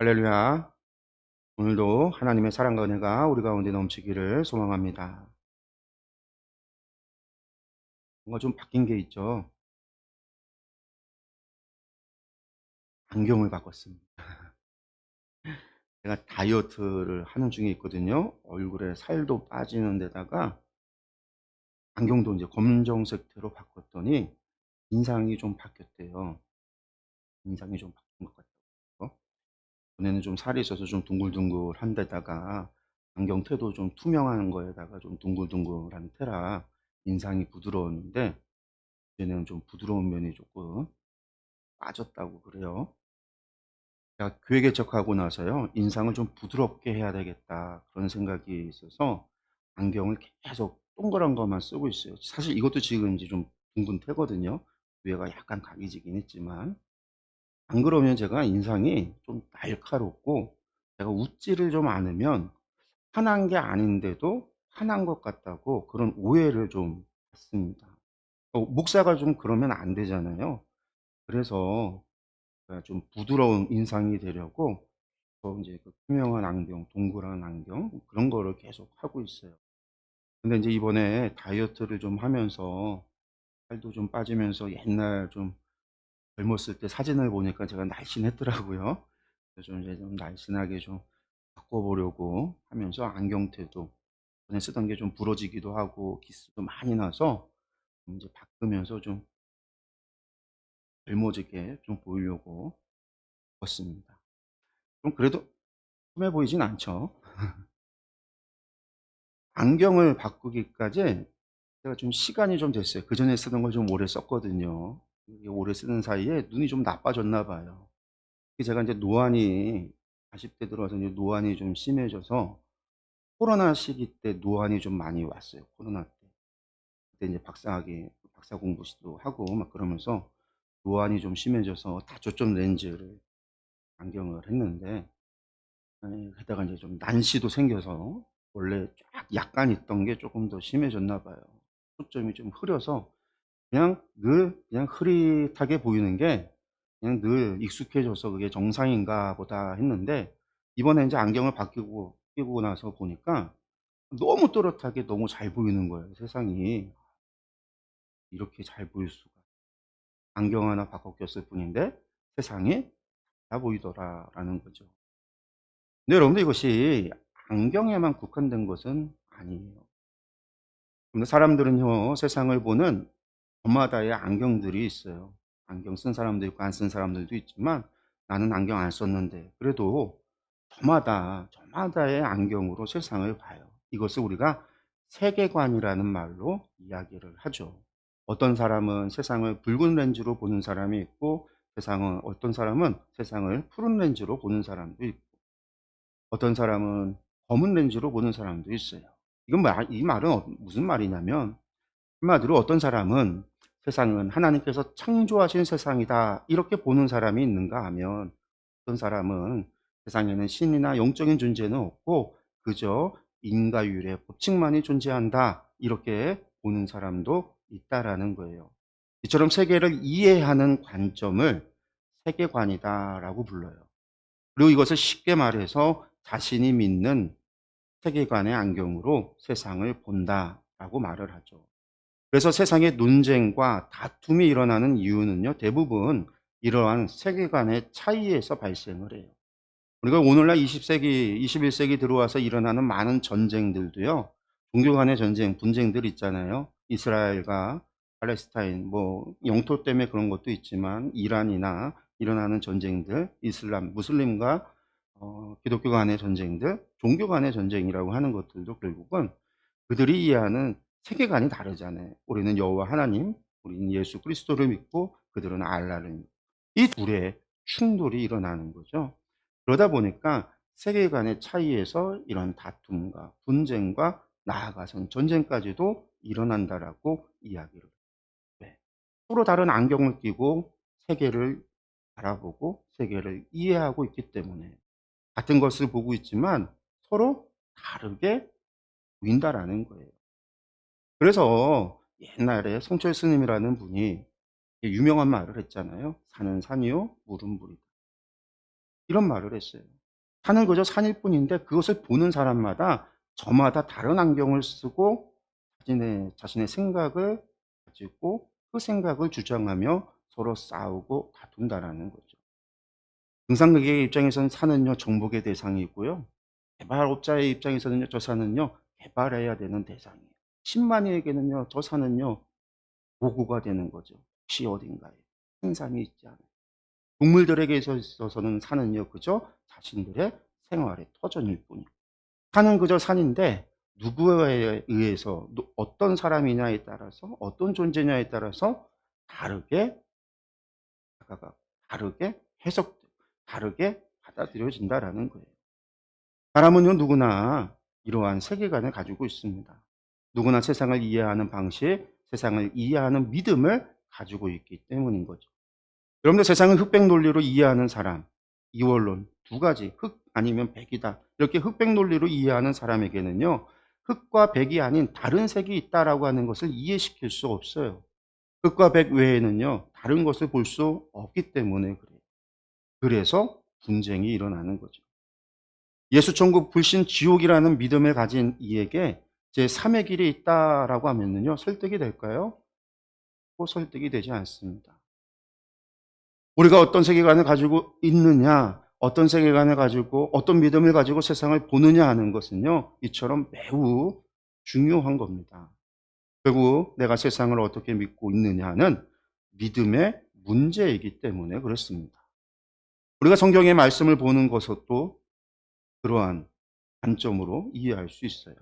할렐루야. 오늘도 하나님의 사랑과 은혜가 우리 가운데 넘치기를 소망합니다. 뭔가 좀 바뀐 게 있죠. 안경을 바꿨습니다. 제가 다이어트를 하는 중에 있거든요. 얼굴에 살도 빠지는 데다가 안경도 이제 검정색으로 바꿨더니 인상이 좀 바뀌었대요. 인상이 좀 바뀐 것 같아요. 전에는 좀 살이 있어서 좀 둥글둥글한 데다가 안경 테도 좀 투명한 거에다가 좀 둥글둥글한 테라 인상이 부드러웠는데 이제는 좀 부드러운 면이 조금 빠졌다고 그래요. 제가 교회 개척하고 나서요. '인상을 좀 부드럽게 해야 되겠다.' 그런 생각이 있어서 안경을 계속 동그란 것만 쓰고 있어요. 사실 이것도 지금 이제 좀 둥근 태거든요. 위에가 약간 각이 지긴 했지만. 안 그러면 제가 인상이 좀 날카롭고 제가 웃지를 좀 않으면 화난 게 아닌데도 화난 것 같다고 그런 오해를 좀 받습니다. 목사가 좀 그러면 안 되잖아요. 그래서 좀 부드러운 인상이 되려고 인제 그 투명한 안경, 동그란 안경 그런 거를 계속 하고 있어요. 근데 인제 이번에 다이어트를 좀 하면서 살도 좀 빠지면서 옛날 좀 젊었을 때 사진을 보니까 제가 날씬했더라고요. 그래서 좀 이제 좀 날씬하게 좀 바꿔 보려고 하면서 안경테도 전에 쓰던 게 좀 부러지기도 하고 기스도 많이 나서 인제 바꾸면서 좀 젊어지게 좀 보이려고 바꿨습니다. 좀 그래도 심해 보이진 않죠. 안경을 바꾸기까지 제가 좀 시간이 좀 됐어요. 그전에 쓰던 걸 좀 오래 썼거든요. 이게 오래 쓰는 사이에 눈이 좀 나빠졌나 봐요. 그 제가 인제 노안이 40대 들어와서 이제 노안이 좀 심해져서 코로나 시기 때 노안이 좀 많이 왔어요, 코로나 때. 그때 인제 박사 공부도 하고 막 그러면서 노안이 좀 심해져서 다초점 렌즈를 안경을 했는데 게다가 인제 좀 난시도 생겨서 원래 쫙 약간 있던 게 쪼끔 더 심해졌나 봐요. 초점이 좀 흐려서 그냥 흐릿하게 보이는 게 그냥 늘 익숙해져서 '그게 정상인가 보다.' 했는데 이번에 인제 안경을 바뀌고 끼고 나서 보니까 너무 또렷하게 너무 잘 보이는 거예요, 세상이. '이렇게 잘 보일 수가. 안경 하나 바꿔 꼈을 뿐인데 세상이 다 보이더라.'라는 거죠. 근데 여러분들 이것이 안경에만 국한된 것은 아니에요. 근데 사람들은요, 세상을 보는 저마다의 안경들이 있어요. 안경 쓴 사람도 있고 안 쓴 사람들도 있지만 나는 안경 안 썼는데 그래도 저마다의 안경으로 세상을 봐요. 이것을 우리가 세계관이라는 말로 이야기를 하죠. 어떤 사람은 세상을 붉은 렌즈로 보는 사람이 있고 어떤 사람은 세상을 푸른 렌즈로 보는 사람도 있고 어떤 사람은 검은 렌즈로 보는 사람도 있어요. 이 말은 무슨 말이냐면 한마디로 어떤 사람은 '세상은 하나님께서 창조하신 세상이다.' 이렇게 보는 사람이 있는가 하면 어떤 사람은 '세상에는 신이나 영적인 존재는 없고 그저 인과율의 법칙만이 존재한다.' 이렇게 보는 사람도 있다라는 거예요. 이처럼 세계를 이해하는 관점을 세계관이다라고 불러요. 그리고 이것을 쉽게 말해서 자신이 믿는 세계관의 안경으로 세상을 본다라고 말을 하죠. 그래서 세상에 논쟁과 다툼이 일어나는 이유는요, 대부분 이러한 세계관의 차이에서 발생을 해요. 우리가 오늘날 20 세기, 21 세기 들어와서 일어나는 많은 전쟁들도요, 종교 간의 전쟁, 분쟁들 있잖아요. 이스라엘과 팔레스타인, 뭐 영토 때문에 그런 것도 있지만 이란이나 일어나는 전쟁들, 무슬림과 기독교 간의 전쟁들, 종교 간의 전쟁이라고 하는 것들도 결국은 그들이 이해하는 세계관이 다르잖아요. 우리는 여호와 하나님, 우리는 예수 그리스도를 믿고 그들은 알라를 믿고 이 둘의 충돌이 일어나는 거죠. 그러다 보니까 세계관의 차이에서 이런 다툼과 분쟁과 나아가선 전쟁까지도 일어난다라고 이야기를 해요. 네. 서로 다른 안경을 끼고 세계를 바라보고 세계를 이해하고 있기 때문에 같은 것을 보고 있지만 서로 다르게 보인다라는 거예요. 그래서 옛날에 성철 스님이라는 분이 유명한 말을 했잖아요. "산은 산이요, 물은 물이다." 이런 말을 했어요. 산은 그저 산일 뿐인데 그것을 보는 사람마다 저마다 다른 안경을 쓰고 자신의 생각을 가지고 그 생각을 주장하며 서로 싸우고 다툰다라는 거죠. 등산객의 입장에서는 산은요 정복의 대상이고요. 개발업자의 입장에서는요 저 산은요 개발해야 되는 대상이에요. 신만이에게는요 저 산은요 보고가 되는 거죠. 혹시 어딘가에 생산이 있지 않아요. 동물들에게 있어서는 산은요 그저 자신들의 생활의 터전일 뿐이에요. 산은 그저 산인데 누구에 의해서 어떤 사람이냐에 따라서 어떤 존재냐에 따라서 다르게 다가가고 다르게 해석되고 다르게 받아들여진다라는 거예요. 사람은요 누구나 이러한 세계관을 가지고 있습니다. 누구나 세상을 이해하는 방식, 세상을 이해하는 믿음을 가지고 있기 때문인 거죠. 여러분들 세상을 흑백 논리로 이해하는 사람, 이원론 두 가지, 흑 아니면 백이다. 이렇게 흑백 논리로 이해하는 사람에게는요. 흑과 백이 아닌 다른 색이 있다라고 하는 것을 이해시킬 수 없어요. 흑과 백 외에는요. 다른 것을 볼 수 없기 때문에 그래요. 그래서 분쟁이 일어나는 거죠. 예수 천국 불신 지옥이라는 믿음을 가진 이에게 제3의 길이 있다라고 하면은요. 설득이 될까요? 꼭 설득이 되지 않습니다. 우리가 어떤 세계관을 가지고 있느냐, 어떤 세계관을 가지고 어떤 믿음을 가지고 세상을 보느냐 하는 것은요. 이처럼 매우 중요한 겁니다. 결국 내가 세상을 어떻게 믿고 있느냐는 믿음의 문제이기 때문에 그렇습니다. 우리가 성경의 말씀을 보는 것도 그러한 관점으로 이해할 수 있어요.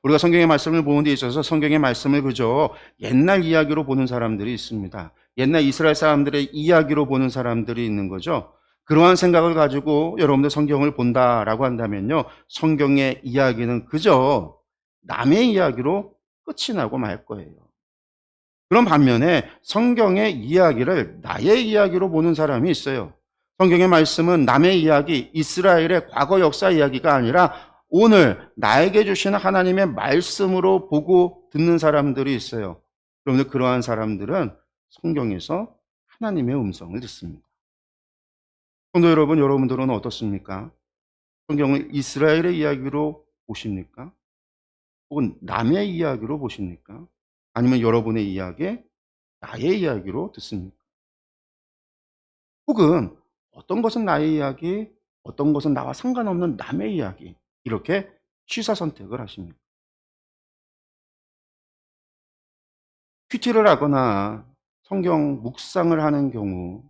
우리가 성경의 말씀을 보는 데 있어서 성경의 말씀을 그저 옛날 이야기로 보는 사람들이 있습니다. 옛날 이스라엘 사람들의 이야기로 보는 사람들이 있는 거죠. 그러한 생각을 가지고 여러분들 성경을 본다라고 한다면요. 성경의 이야기는 그저 남의 이야기로 끝이 나고 말 거예요. 그런 반면에 성경의 이야기를 나의 이야기로 보는 사람이 있어요. 성경의 말씀은 남의 이야기, 이스라엘의 과거 역사 이야기가 아니라 오늘 나에게 주시는 하나님의 말씀으로 보고 듣는 사람들이 있어요. 여러분들 그러한 사람들은 성경에서 하나님의 음성을 듣습니다. 성도 여러분, 여러분들은 어떻습니까? 성경을 이스라엘의 이야기로 보십니까? 혹은 남의 이야기로 보십니까? 아니면 여러분의 이야기, 나의 이야기로 듣습니까? 혹은 어떤 것은 나의 이야기, 어떤 것은 나와 상관없는 남의 이야기, 이렇게 취사 선택을 하십니다. 큐티를 하거나 성경 묵상을 하는 경우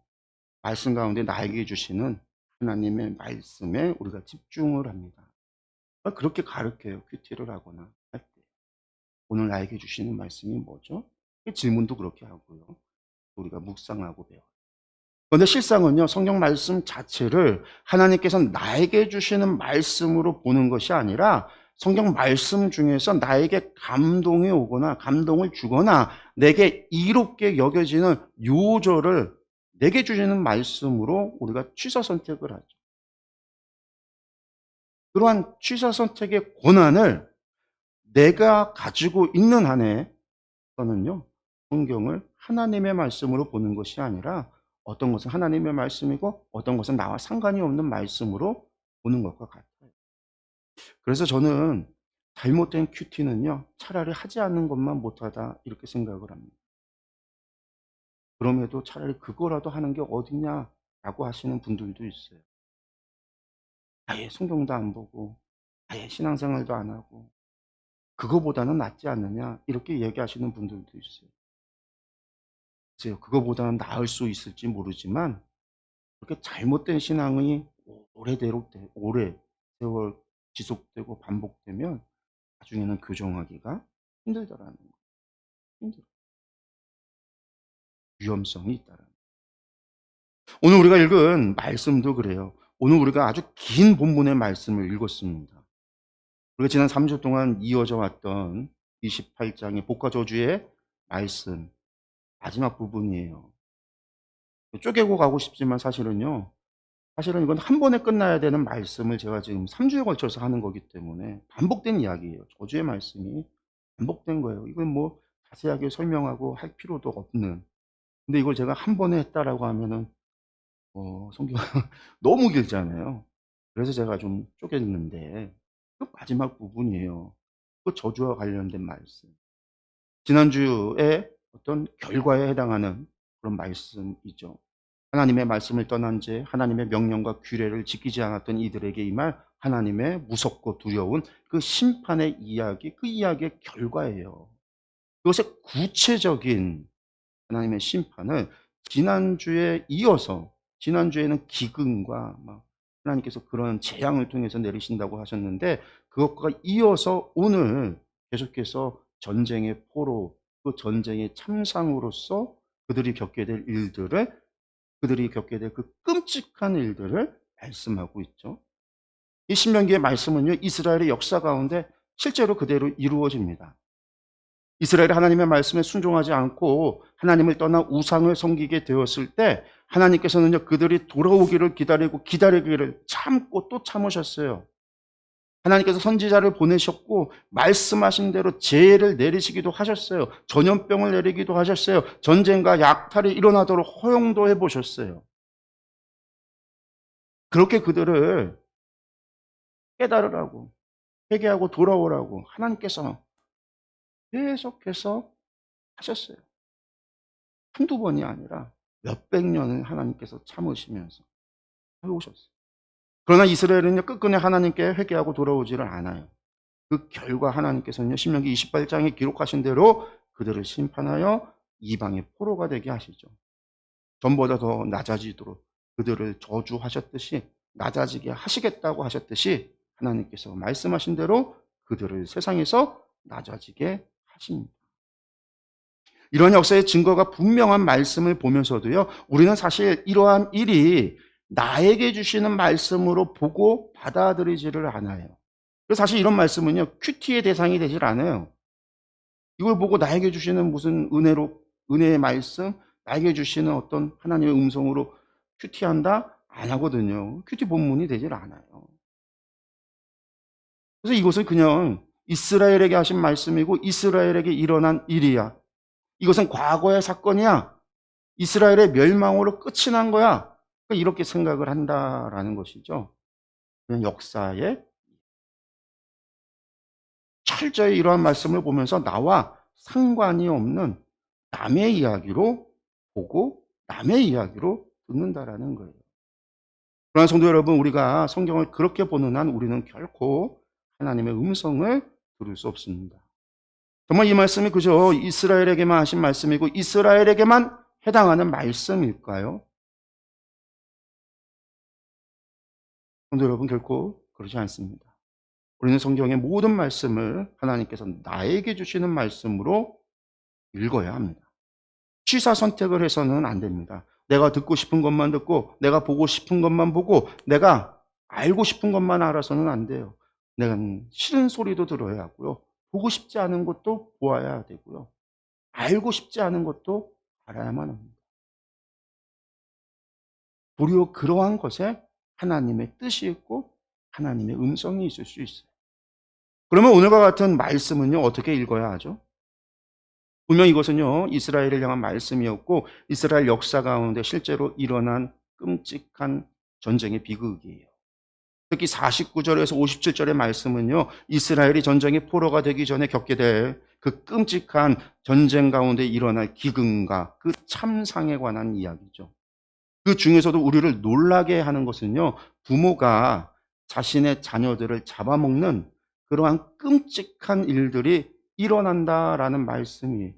말씀 가운데 나에게 주시는 하나님의 말씀에 우리가 집중을 합니다. 그렇게 가르쳐요. 큐티를 하거나 할 때. 오늘 나에게 주시는 말씀이 뭐죠? 질문도 그렇게 하고요. 우리가 묵상하고 배워요. 그런데 실상은요, 성경 말씀 자체를 하나님께서 나에게 주시는 말씀으로 보는 것이 아니라 성경 말씀 중에서 나에게 감동이 오거나 감동을 주거나 내게 이롭게 여겨지는 요절을 내게 주시는 말씀으로 우리가 취사 선택을 하죠. 그러한 취사 선택의 권한을 내가 가지고 있는 한에 저는요, 성경을 하나님의 말씀으로 보는 것이 아니라 어떤 것은 하나님의 말씀이고 어떤 것은 나와 상관이 없는 말씀으로 보는 것과 같아요. 그래서 저는 잘못된 큐티는요, 차라리 하지 않는 것만 못하다 이렇게 생각을 합니다. 그럼에도 차라리 그거라도 하는 게 어디냐라고 하시는 분들도 있어요. 아예 성경도 안 보고 아예 신앙생활도 안 하고 그거보다는 낫지 않느냐 이렇게 얘기하시는 분들도 있어요. 글쎄요, 그거보다는 나을 수 있을지 모르지만 그렇게 잘못된 신앙이 오래 세월 지속되고 반복되면 나중에는 교정하기가 힘들다라는 거예요. 힘들어요. 위험성이 있다라는 거예요. 오늘 우리가 읽은 말씀도 그래요. 오늘 우리가 아주 긴 본문의 말씀을 읽었습니다. 우리가 지난 3주 동안 이어져 왔던 28장의 복과저주의 말씀 마지막 부분이에요. 쪼개고 가고 싶지만 사실은 이건 한 번에 끝나야 되는 말씀을 제가 지금 3주에 걸쳐서 하는 거기 때문에 반복된 이야기예요. 저주의 말씀이 반복된 거예요. 이건 뭐 자세하게 설명하고 할 필요도 없는. 근데 이걸 제가 한 번에 했다라고 하면은 성경 너무 길잖아요. 그래서 제가 좀 쪼갰는데 그 마지막 부분이에요. 그 저주와 관련된 말씀. 지난주에 어떤 결과에 해당하는 그런 말씀이죠. 하나님의 말씀을 떠난 채 하나님의 명령과 규례를 지키지 않았던 이들에게 임할 하나님의 무섭고 두려운 그 심판의 이야기, 그 이야기의 결과예요. 그것의 구체적인 하나님의 심판을 지난주에 이어서, 지난주에는 기근과 막 하나님께서 그런 재앙을 통해서 내리신다고 하셨는데, 그것과 이어서 오늘 계속해서 전쟁의 포로, 그 전쟁의 참상으로서 그들이 겪게 될 일들을, 그들이 겪게 될 그 끔찍한 일들을 말씀하고 있죠. 이 신명기의 말씀은요, 이스라엘의 역사 가운데 실제로 그대로 이루어집니다. 이스라엘이 하나님의 말씀에 순종하지 않고 하나님을 떠나 우상을 섬기게 되었을 때 하나님께서는요, 그들이 돌아오기를 기다리기를 참고 또 참으셨어요. 하나님께서 선지자를 보내셨고 말씀하신 대로 재해를 내리시기도 하셨어요. 전염병을 내리기도 하셨어요. 전쟁과 약탈이 일어나도록 허용도 해보셨어요. 그렇게 그들을 깨달으라고, 회개하고 돌아오라고 하나님께서 계속해서 하셨어요. 한두 번이 아니라 몇백 년을 하나님께서 참으시면서 해오셨어요. 그러나 이스라엘은요, 끝끝내 하나님께 회개하고 돌아오지를 않아요. 그 결과 하나님께서는요, 신명기 28장에 기록하신 대로 그들을 심판하여 이방의 포로가 되게 하시죠. 전보다 더 낮아지도록 그들을 저주하셨듯이, 낮아지게 하시겠다고 하셨듯이 하나님께서 말씀하신 대로 그들을 세상에서 낮아지게 하십니다. 이런 역사의 증거가 분명한 말씀을 보면서도요, 우리는 사실 이러한 일이 나에게 주시는 말씀으로 보고 받아들이지를 않아요. 그래서 사실 이런 말씀은요, 큐티의 대상이 되질 않아요. 이걸 보고 나에게 주시는 무슨 은혜의 말씀, 나에게 주시는 어떤 하나님의 음성으로 큐티한다? 안 하거든요. 큐티 본문이 되질 않아요. 그래서 이것은 그냥 이스라엘에게 하신 말씀이고 이스라엘에게 일어난 일이야. 이것은 과거의 사건이야. 이스라엘의 멸망으로 끝이 난 거야. 이렇게 생각을 한다라는 것이죠. 그냥 역사에 철저히 이러한 말씀을 보면서 나와 상관이 없는 남의 이야기로 보고 남의 이야기로 듣는다라는 거예요. 그러나 성도 여러분, 우리가 성경을 그렇게 보는 한 우리는 결코 하나님의 음성을 들을 수 없습니다. 정말 이 말씀이 그저 이스라엘에게만 하신 말씀이고 이스라엘에게만 해당하는 말씀일까요? 성도 여러분, 결코 그러지 않습니다. 우리는 성경의 모든 말씀을 하나님께서 나에게 주시는 말씀으로 읽어야 합니다. 취사 선택을 해서는 안 됩니다. 내가 듣고 싶은 것만 듣고 내가 보고 싶은 것만 보고 내가 알고 싶은 것만 알아서는 안 돼요. 내가 싫은 소리도 들어야 하고요. 보고 싶지 않은 것도 보아야 되고요. 알고 싶지 않은 것도 알아야만 합니다. 도리어 그러한 것에 하나님의 뜻이 있고 하나님의 음성이 있을 수 있어요. 그러면 오늘과 같은 말씀은요, 어떻게 읽어야 하죠? 분명 이것은요, 이스라엘을 향한 말씀이었고 이스라엘 역사 가운데 실제로 일어난 끔찍한 전쟁의 비극이에요. 특히 49절에서 57절의 말씀은요, 이스라엘이 전쟁의 포로가 되기 전에 겪게 될 그 끔찍한 전쟁 가운데 일어날 기근과 그 참상에 관한 이야기죠. 그 중에서도 우리를 놀라게 하는 것은요, 부모가 자신의 자녀들을 잡아먹는 그러한 끔찍한 일들이 일어난다라는 말씀이에요.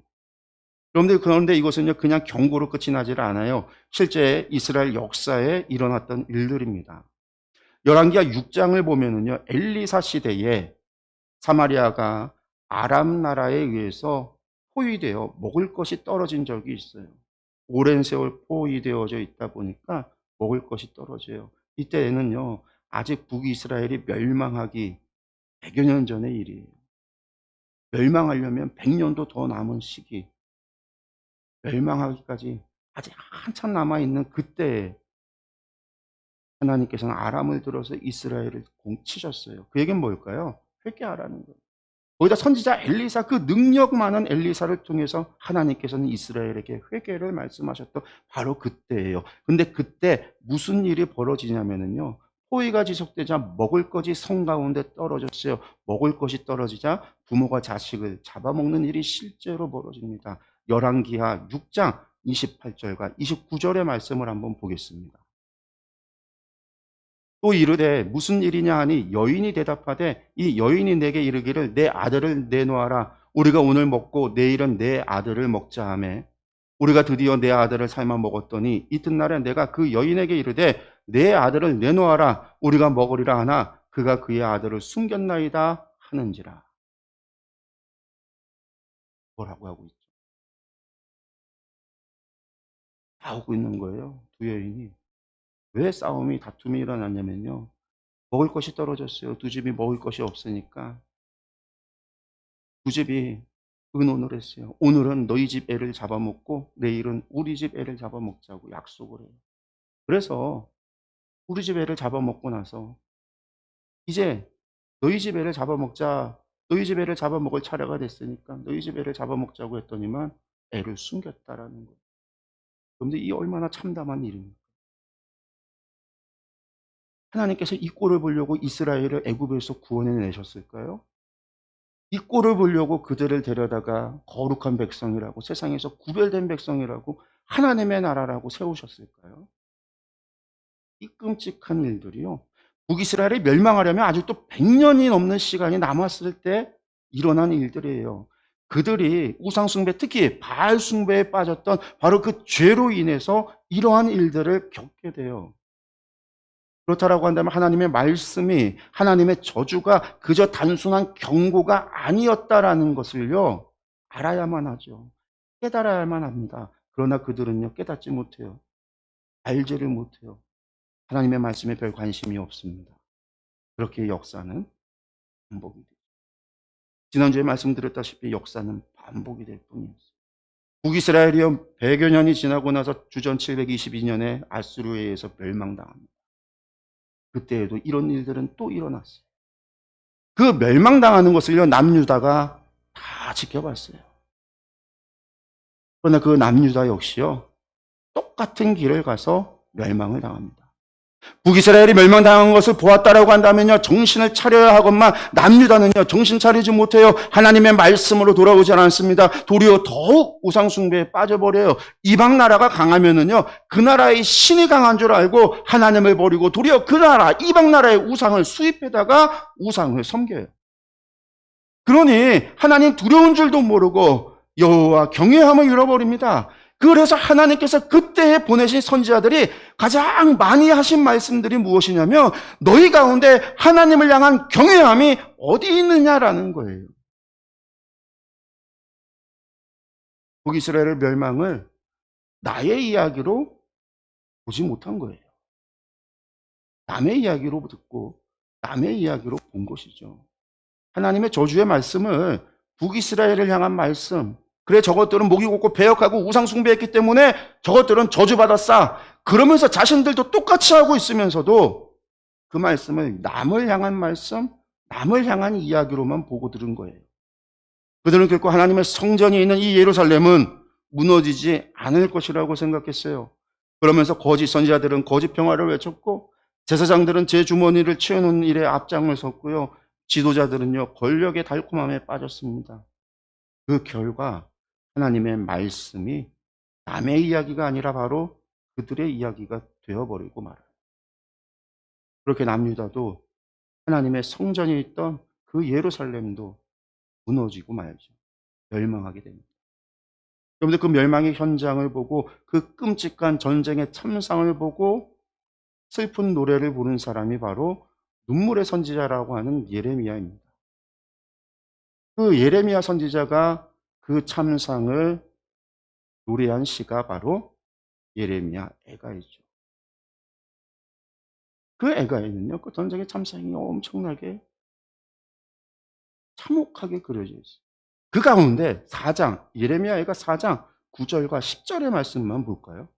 그런데 이것은요, 그냥 경고로 끝이 나질 않아요. 실제 이스라엘 역사에 일어났던 일들입니다. 열왕기하 6장을 보면은요, 엘리사 시대에 사마리아가 아람 나라에 의해서 포위되어 먹을 것이 떨어진 적이 있어요. 오랜 세월 포위되어져 있다 보니까 먹을 것이 떨어져요. 이때에는요, 아직 북이스라엘이 멸망하기 100여 년 전의 일이에요. 멸망하려면 100년도 더 남은 시기, 멸망하기까지 아직 한참 남아있는 그때에 하나님께서는 아람을 들어서 이스라엘을 공치셨어요. 그 얘기는 뭘까요? 회개하라는 거예요. 거기다 선지자 엘리사, 그 능력 많은 엘리사를 통해서 하나님께서는 이스라엘에게 회개를 말씀하셨던 바로 그때예요. 근데 그때 무슨 일이 벌어지냐면요, 포위가 지속되자 먹을 것이 성 가운데 떨어졌어요. 먹을 것이 떨어지자 부모가 자식을 잡아먹는 일이 실제로 벌어집니다. 열왕기하 6장 28절과 29절의 말씀을 한번 보겠습니다. 또 이르되 무슨 일이냐 하니 여인이 대답하되 이 여인이 내게 이르기를 내 아들을 내놓아라. 우리가 오늘 먹고 내일은 내 아들을 먹자 하매 우리가 드디어 내 아들을 삶아 먹었더니 이튿날에 내가 그 여인에게 이르되 내 아들을 내놓아라. 우리가 먹으리라 하나 그가 그의 아들을 숨겼나이다 하는지라. 뭐라고 하고 있죠? 싸우고 있는 거예요, 두 여인이. 왜 싸움이, 다툼이 일어났냐면요, 먹을 것이 떨어졌어요. 두 집이 먹을 것이 없으니까 두 집이 의논을 했어요. 오늘은 너희 집 애를 잡아먹고 내일은 우리 집 애를 잡아먹자고 약속을 해요. 그래서 우리 집 애를 잡아먹고 나서 이제 너희 집 애를 잡아먹자, 너희 집 애를 잡아먹을 차례가 됐으니까 너희 집 애를 잡아먹자고 했더니만 애를 숨겼다라는 거예요. 그런데 이 얼마나 참담한 일입니까? 하나님께서 이 꼴을 보려고 이스라엘을 애굽에서 구원해내셨을까요? 이 꼴을 보려고 그들을 데려다가 거룩한 백성이라고, 세상에서 구별된 백성이라고, 하나님의 나라라고 세우셨을까요? 이 끔찍한 일들이요, 북이스라엘이 멸망하려면 아직도 100년이 넘는 시간이 남았을 때 일어난 일들이에요. 그들이 우상숭배, 특히 바알 숭배에 빠졌던 바로 그 죄로 인해서 이러한 일들을 겪게 돼요. 그렇다라고 한다면 하나님의 말씀이, 하나님의 저주가 그저 단순한 경고가 아니었다라는 것을요, 알아야만 하죠. 깨달아야만 합니다. 그러나 그들은요, 깨닫지 못해요. 알지를 못해요. 하나님의 말씀에 별 관심이 없습니다. 그렇게 역사는 반복이 돼요. 지난주에 말씀드렸다시피 역사는 반복이 될 뿐이었어요. 북이스라엘이요, 100여 년이 지나고 나서 주전 722년에 아수르에 의해서 멸망당합니다. 그때에도 이런 일들은 또 일어났어요. 그 멸망당하는 것을요, 남유다가 다 지켜봤어요. 그러나 그 남유다 역시요, 똑같은 길을 가서 멸망을 당합니다. 북이스라엘이 멸망당한 것을 보았다라고 한다면요, 정신을 차려야 하건만 남유다는요, 정신 차리지 못해요. 하나님의 말씀으로 돌아오지 않습니다. 도리어 더욱 우상숭배에 빠져버려요. 이방 나라가 강하면은요, 그 나라의 신이 강한 줄 알고 하나님을 버리고 도리어 그 나라, 이방 나라의 우상을 수입해다가 우상을 섬겨요. 그러니 하나님 두려운 줄도 모르고 여호와 경외함을 잃어버립니다. 그래서 하나님께서 그때 보내신 선지자들이 가장 많이 하신 말씀들이 무엇이냐면 너희 가운데 하나님을 향한 경외함이 어디 있느냐라는 거예요. 북이스라엘의 멸망을 나의 이야기로 보지 못한 거예요. 남의 이야기로 듣고 남의 이야기로 본 것이죠. 하나님의 저주의 말씀을, 북이스라엘을 향한 말씀, 그래 저것들은 목이 곧고 배역하고 우상 숭배했기 때문에 저것들은 저주받았어, 그러면서 자신들도 똑같이 하고 있으면서도 그 말씀을 남을 향한 말씀, 남을 향한 이야기로만 보고 들은 거예요. 그들은 결코 하나님의 성전이 있는 이 예루살렘은 무너지지 않을 것이라고 생각했어요. 그러면서 거짓 선지자들은 거짓 평화를 외쳤고 제사장들은 제 주머니를 채우는 일에 앞장을 섰고요, 지도자들은요, 권력의 달콤함에 빠졌습니다. 그 결과 하나님의 말씀이 남의 이야기가 아니라 바로 그들의 이야기가 되어버리고 말아요. 그렇게 남유다도, 하나님의 성전이 있던 그 예루살렘도 무너지고 말죠. 멸망하게 됩니다. 여러분들, 그 멸망의 현장을 보고 그 끔찍한 전쟁의 참상을 보고 슬픈 노래를 부른 사람이 바로 눈물의 선지자라고 하는 예레미야입니다. 그 예레미야 선지자가 그 참상을 노래한 시가 바로 예레미야 애가이죠. 그 애가에는요, 그 전쟁의 참상이 엄청나게 참혹하게 그려져 있어요. 그 가운데 4장, 예레미야 애가 4장 9절과 10절의 말씀만 볼까요?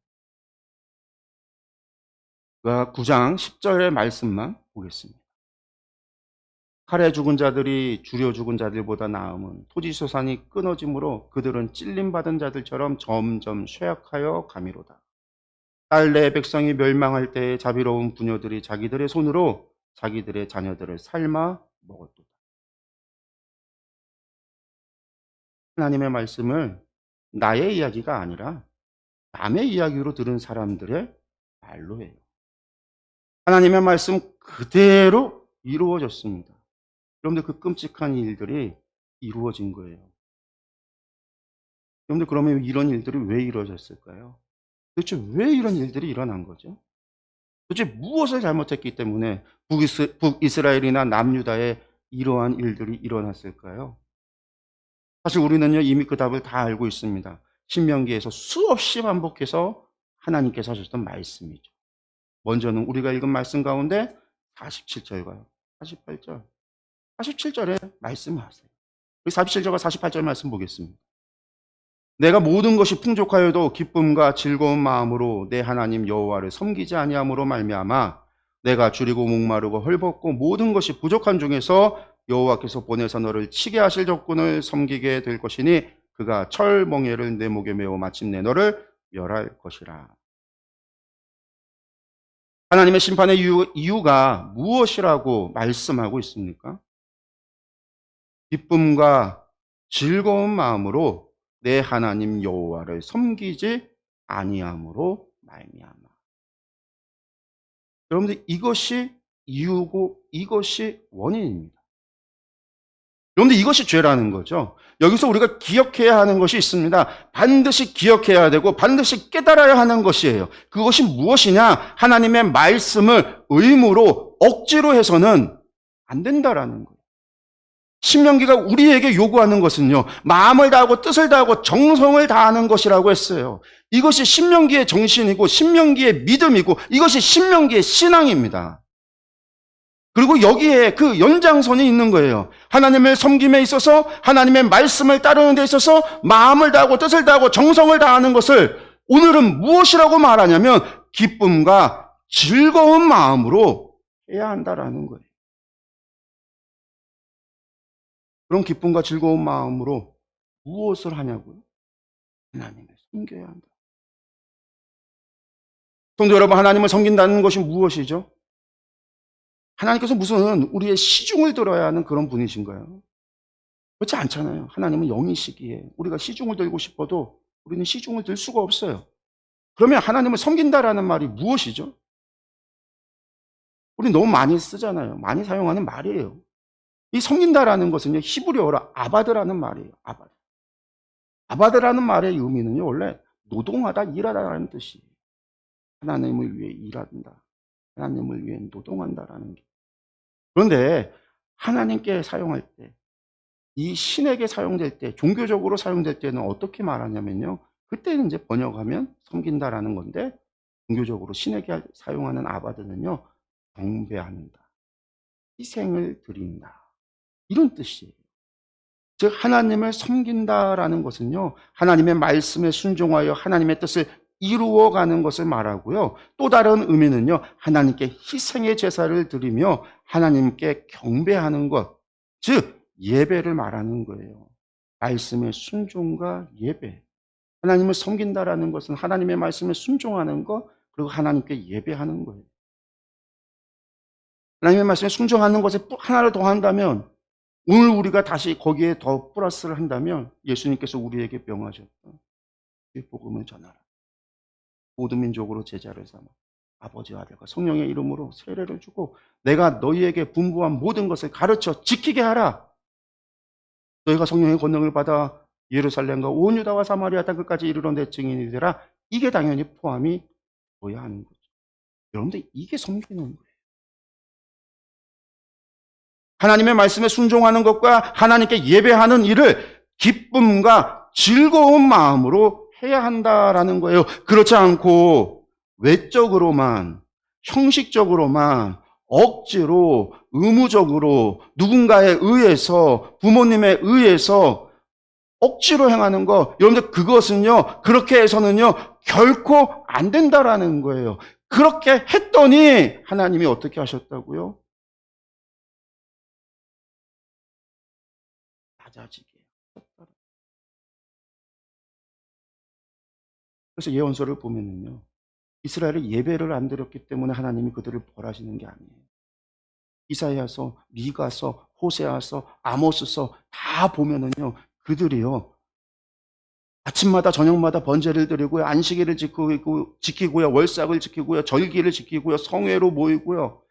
9장 10절의 말씀만 보겠습니다. 칼에 죽은 자들이 주려 죽은 자들보다 나음은 토지소산이 끊어짐으로 그들은 찔림받은 자들처럼 점점 쇠약하여 가미로다. 딸 내 백성이 멸망할 때에 자비로운 부녀들이 자기들의 손으로 자기들의 자녀들을 삶아 먹었도다. 하나님의 말씀을 나의 이야기가 아니라 남의 이야기로 들은 사람들의 말로 해요. 하나님의 말씀 그대로 이루어졌습니다. 여러분들 그 끔찍한 일들이 이루어진 거예요. 여러분들 그러면 이런 일들이 왜 이루어졌을까요? 도대체 왜 이런 일들이 일어난 거죠? 도대체 무엇을 잘못했기 때문에 북이스라엘이나 남유다에 이러한 일들이 일어났을까요? 사실 우리는요 이미 그 답을 다 알고 있습니다. 신명기에서 수없이 반복해서 하나님께서 하셨던 말씀이죠. 먼저는 우리가 읽은 말씀 가운데 47절과 48절, 47절에 말씀하세요. 47절과 48절 말씀 보겠습니다. 내가 모든 것이 풍족하여도 기쁨과 즐거운 마음으로 내 하나님 여호와를 섬기지 아니함으로 말미암아 내가 줄이고 목마르고 헐벗고 모든 것이 부족한 중에서 여호와께서 보내서 너를 치게 하실 적군을 섬기게 될 것이니 그가 철멍에를 내 목에 메어 마침내 너를 멸할 것이라. 하나님의 심판의 이유가 무엇이라고 말씀하고 있습니까? 기쁨과 즐거운 마음으로 내 하나님 여호와를 섬기지 아니함으로 말미암아. 여러분들 이것이 이유고 이것이 원인입니다. 여러분들 이것이 죄라는 거죠. 여기서 우리가 기억해야 하는 것이 있습니다. 반드시 기억해야 되고 반드시 깨달아야 하는 것이에요. 그것이 무엇이냐? 하나님의 말씀을 의무로 억지로 해서는 안 된다라는 거예요. 신명기가 우리에게 요구하는 것은요, 마음을 다하고 뜻을 다하고 정성을 다하는 것이라고 했어요. 이것이 신명기의 정신이고 신명기의 믿음이고 이것이 신명기의 신앙입니다. 그리고 여기에 그 연장선이 있는 거예요. 하나님을 섬김에 있어서 하나님의 말씀을 따르는 데 있어서 마음을 다하고 뜻을 다하고 정성을 다하는 것을 오늘은 무엇이라고 말하냐면 기쁨과 즐거운 마음으로 해야 한다라는 거예요. 그런 기쁨과 즐거운 마음으로 무엇을 하냐고요? 하나님을 섬겨야 한다. 성도 여러분, 하나님을 섬긴다는 것이 무엇이죠? 하나님께서 무슨 우리의 시중을 들어야 하는 그런 분이신가요? 그렇지 않잖아요. 하나님은 영이시기에 우리가 시중을 들고 싶어도 우리는 시중을 들 수가 없어요. 그러면 하나님을 섬긴다라는 말이 무엇이죠? 우리 너무 많이 쓰잖아요. 많이 사용하는 말이에요. 이 섬긴다라는 것은요, 히브리어로 아바드라는 말이에요. 아바드. 아바드라는 말의 의미는요, 원래 노동하다, 일하다라는 뜻이에요. 하나님을 위해 일한다. 하나님을 위해 노동한다라는 게. 그런데 하나님께 사용할 때, 이 신에게 사용될 때, 종교적으로 사용될 때는 어떻게 말하냐면요. 그때는 이제 번역하면 섬긴다라는 건데, 종교적으로 신에게 사용하는 아바드는요, 경배한다. 희생을 드린다. 이런 뜻이에요. 즉 하나님을 섬긴다라는 것은요, 하나님의 말씀에 순종하여 하나님의 뜻을 이루어가는 것을 말하고요. 또 다른 의미는요, 하나님께 희생의 제사를 드리며 하나님께 경배하는 것, 즉 예배를 말하는 거예요. 말씀의 순종과 예배. 하나님을 섬긴다라는 것은 하나님의 말씀에 순종하는 것, 그리고 하나님께 예배하는 거예요. 하나님의 말씀에 순종하는 것에 하나를 더 한다면, 오늘 우리가 다시 거기에 더 플러스를 한다면 예수님께서 우리에게 명하셨던 복음을 전하라. 모든 민족으로 제자를 삼아 아버지와 아들과 성령의 이름으로 세례를 주고 내가 너희에게 분부한 모든 것을 가르쳐 지키게 하라. 너희가 성령의 권능을 받아 예루살렘과 온 유다와 사마리아 땅끝까지 이르러 내 증인이 되라. 이게 당연히 포함이 되어야 하는 거죠. 여러분들 이게 섬기는 거예요. 하나님의 말씀에 순종하는 것과 하나님께 예배하는 일을 기쁨과 즐거운 마음으로 해야 한다라는 거예요. 그렇지 않고 외적으로만, 형식적으로만, 억지로, 의무적으로, 누군가에 의해서, 부모님에 의해서 억지로 행하는 거, 여러분들 그것은요, 그렇게 해서는요, 결코 안 된다라는 거예요. 그렇게 했더니 하나님이 어떻게 하셨다고요? 낮아지게 하셨다. 그래서 예언서를 보면은요, 이스라엘이 예배를 안 드렸기 때문에 하나님이 그들을 벌하시는 게 아니에요. 이사야서, 미가서, 호세아서, 아모스서 다 보면은요, 그들이요 아침마다 저녁마다 번제를 드리고요, 안식일을 지키고요, 월삭을 지키고요, 절기를 지키고요, 성회로 모이고요,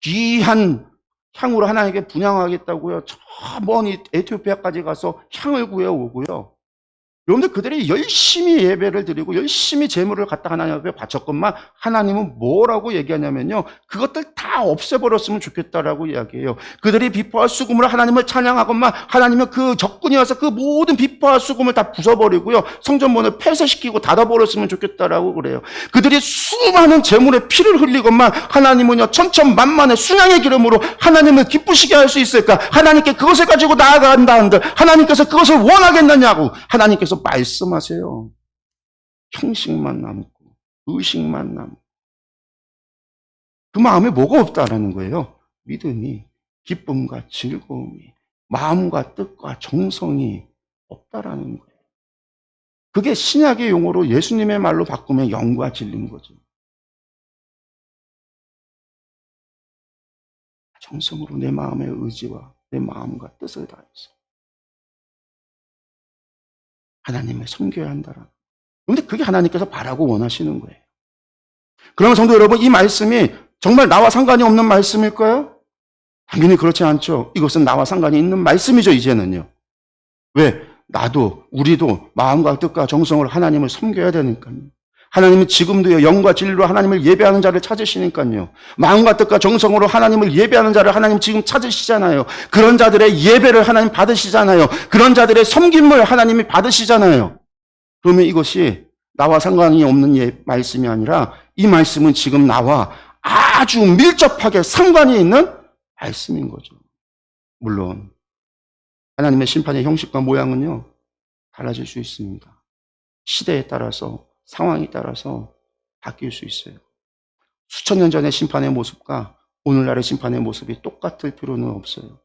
귀한 향으로 하나님께 분향하겠다고요, 저 먼 에티오피아까지 가서 향을 구해 오고요. 여러분들 그들이 열심히 예배를 드리고 열심히 제물을 갖다 하나님 앞에 바쳤건만 하나님은 뭐라고 얘기하냐면요, 그것들 다 없애버렸으면 좋겠다라고 이야기해요. 그들이 비파와 수금으로 하나님을 찬양하건만 하나님은 그 적군이 와서 그 모든 비파와 수금을 다 부숴버리고요, 성전문을 폐쇄시키고 닫아버렸으면 좋겠다라고 그래요. 그들이 수많은 제물의 피를 흘리건만 하나님은요 천천만만의 순양의 기름으로 하나님을 기쁘시게 할 수 있을까? 하나님께 그것을 가지고 나아간다 한들 하나님께서 그것을 원하겠느냐고 하나님께서 말씀하세요. 형식만 남고 의식만 남고 그 마음에 뭐가 없다라는 거예요. 믿음이, 기쁨과 즐거움이, 마음과 뜻과 정성이 없다라는 거예요. 그게 신약의 용어로 예수님의 말로 바꾸면 영과 진리인 거죠. 정성으로 내 마음의 의지와 내 마음과 뜻을 다해서 하나님을 섬겨야 한다라는 거예요. 그런데 그게 하나님께서 바라고 원하시는 거예요. 그러면 성도 여러분, 이 말씀이 정말 나와 상관이 없는 말씀일까요? 당연히 그렇지 않죠. 이것은 나와 상관이 있는 말씀이죠, 이제는요. 왜? 나도, 우리도 마음과 뜻과 정성으로 하나님을 섬겨야 되니까요. 하나님은 지금도요, 영과 진리로 하나님을 예배하는 자를 찾으시니까요. 마음과 뜻과 정성으로 하나님을 예배하는 자를 하나님 지금 찾으시잖아요. 그런 자들의 예배를 하나님 받으시잖아요. 그런 자들의 섬김을 하나님이 받으시잖아요. 그러면 이것이 나와 상관이 없는 말씀이 아니라 이 말씀은 지금 나와 아주 밀접하게 상관이 있는 말씀인 거죠. 물론 하나님의 심판의 형식과 모양은요 달라질 수 있습니다. 시대에 따라서 상황에 따라서 바뀔 수 있어요. 수천 년 전의 심판의 모습과 오늘날의 심판의 모습이 똑같을 필요는 없어요.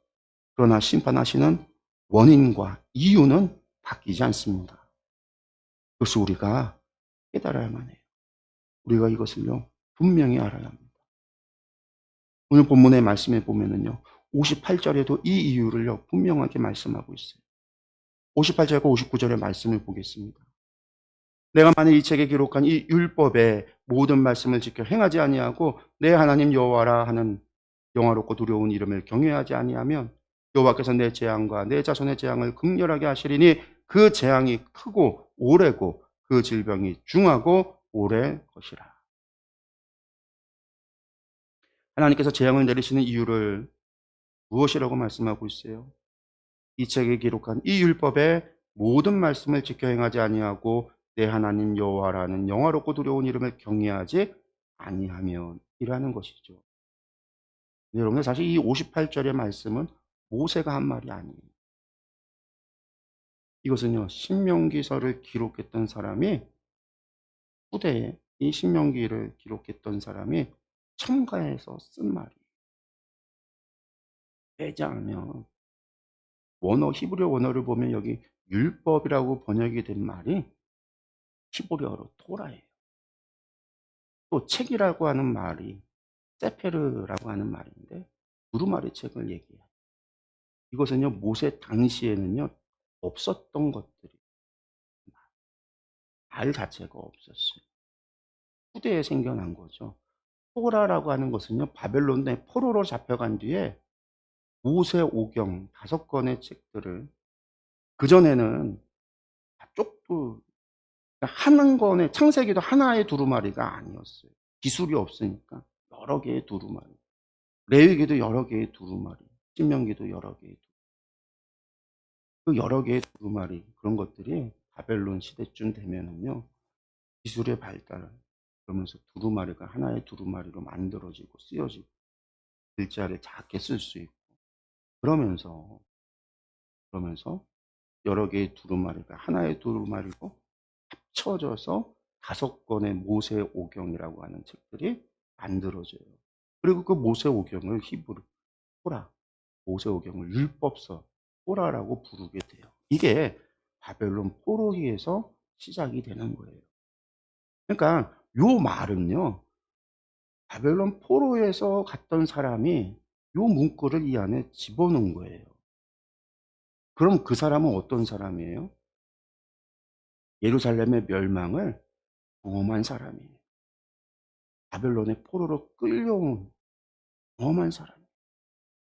그러나 심판하시는 원인과 이유는 바뀌지 않습니다. 그것을 우리가 깨달아야만 해요. 우리가 이것을요 분명히 알아야 합니다. 오늘 본문의 말씀에 보면은요 58절에도 이 이유를요 분명하게 말씀하고 있어요. 58절과 59절의 말씀을 보겠습니다. 내가 만일 이 책에 기록한 이 율법의 모든 말씀을 지켜 행하지 아니하고 내 하나님 여호와라 하는 영화롭고 두려운 이름을 경외하지 아니하면 여호와께서 내 재앙과 내 자손의 재앙을 극렬하게 하시리니 그 재앙이 크고 오래고 그 질병이 중하고 오래 것이라. 하나님께서 재앙을 내리시는 이유를 무엇이라고 말씀하고 있어요? 이 책에 기록한 이 율법의 모든 말씀을 지켜 행하지 아니하고 내 하나님 여호와라는 영화롭고 두려운 이름을 경외하지 아니하면 이라는 것이죠. 여러분, 사실 이 58절의 말씀은 모세가 한 말이 아니에요. 이것은요 신명기서를 기록했던 사람이 후대에 이 신명기를 기록했던 사람이 첨가해서 쓴 말이에요. 왜냐하면 히브리어 원어를 보면 여기 율법이라고 번역이 된 말이 히브리어로 토라예요. 또 책이라고 하는 말이 세페르라고 하는 말인데 두루마리 책을 얘기해요. 이것은요 모세 당시에는요 없었던 것들이 말 자체가 없었어요. 후대에 생겨난 거죠. 토라라고 하는 것은요 바벨론의 포로로 잡혀간 뒤에 모세 오경 5권의 책들을 그전에는 쪽도 한 권의 창세기도 하나의 두루마리가 아니었어요. 기술이 없으니까 여러 개의 두루마리. 레위기도 여러 개의 두루마리. 신명기도 여러 개의 그 여러 개의 두루마리 그런 것들이 바벨론 시대쯤 되면은요 기술의 발달 그러면서 두루마리가 하나의 두루마리로 만들어지고 쓰여지고 글자를 작게 쓸 수 있고 그러면서 여러 개의 두루마리가 하나의 두루마리로 합쳐져서 5권의 모세 오경이라고 하는 책들이 만들어져요. 그리고 그 모세 오경을 히브리 토라 모세 오경을 율법서 포라라고 부르게 돼요. 이게 바벨론 포로기에서 시작이 되는 거예요. 그러니까 요 말은요, 바벨론 포로에서 갔던 사람이 요 문구를 이 안에 집어넣은 거예요. 그럼 그 사람은 어떤 사람이에요? 예루살렘의 멸망을 경험한 사람이에요. 바벨론의 포로로 끌려온 경험한 사람.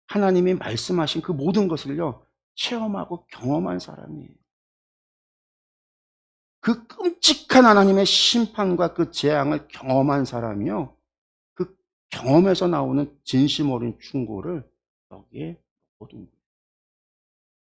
하나님이 말씀하신 그 모든 것을요, 체험하고 경험한 사람이에요. 그 끔찍한 하나님의 심판과 그 재앙을 경험한 사람이요, 그 경험에서 나오는 진심 어린 충고를 여기에 얻은 거예요.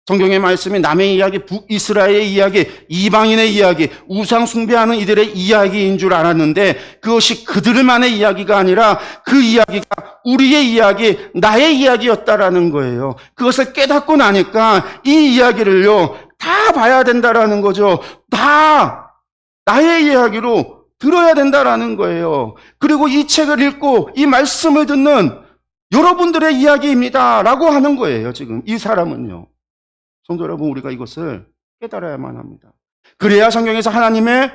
성경의 말씀이 남의 이야기, 북이스라엘의 이야기, 이방인의 이야기, 우상 숭배하는 이들의 이야기인 줄 알았는데 그것이 그들만의 이야기가 아니라 그 이야기가 우리의 이야기, 나의 이야기였다라는 거예요. 그것을 깨닫고 나니까 이 이야기를요, 다 봐야 된다라는 거죠. 다 나의 이야기로 들어야 된다라는 거예요. 그리고 이 책을 읽고 이 말씀을 듣는 여러분들의 이야기입니다라고 하는 거예요. 지금 이 사람은요. 성도 여러분, 우리가 이것을 깨달아야만 합니다. 그래야 성경에서 하나님의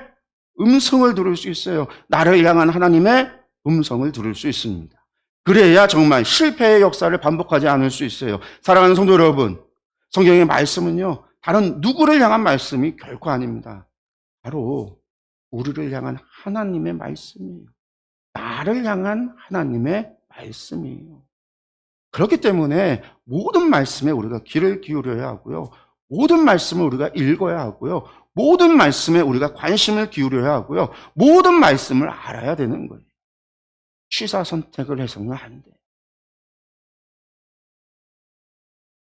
음성을 들을 수 있어요. 나를 향한 하나님의 음성을 들을 수 있습니다. 그래야 정말 실패의 역사를 반복하지 않을 수 있어요. 사랑하는 성도 여러분, 성경의 말씀은요, 다른 누구를 향한 말씀이 결코 아닙니다. 바로 우리를 향한 하나님의 말씀이에요. 나를 향한 하나님의 말씀이에요. 그렇기 때문에 모든 말씀에 우리가 귀를 기울여야 하고요. 모든 말씀을 우리가 읽어야 하고요. 모든 말씀에 우리가 관심을 기울여야 하고요. 모든 말씀을 알아야 되는 거예요. 취사 선택을 해서는 안 돼요.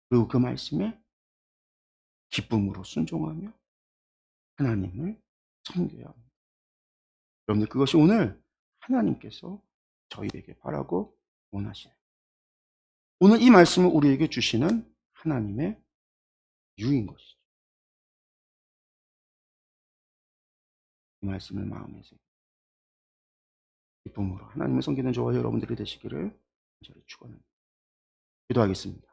그리고 그 말씀에 기쁨으로 순종하며 하나님을 섬겨야 합니다. 여러분들, 그것이 오늘 하나님께서 저희에게 바라고 원하시는, 오늘 이 말씀을 우리에게 주시는 하나님의 유인 것이죠. 이 말씀을 마음에 새기고 기쁨으로 하나님을 섬기는 저와 여러분들이 되시기를 간절히 축원합니다. 기도하겠습니다.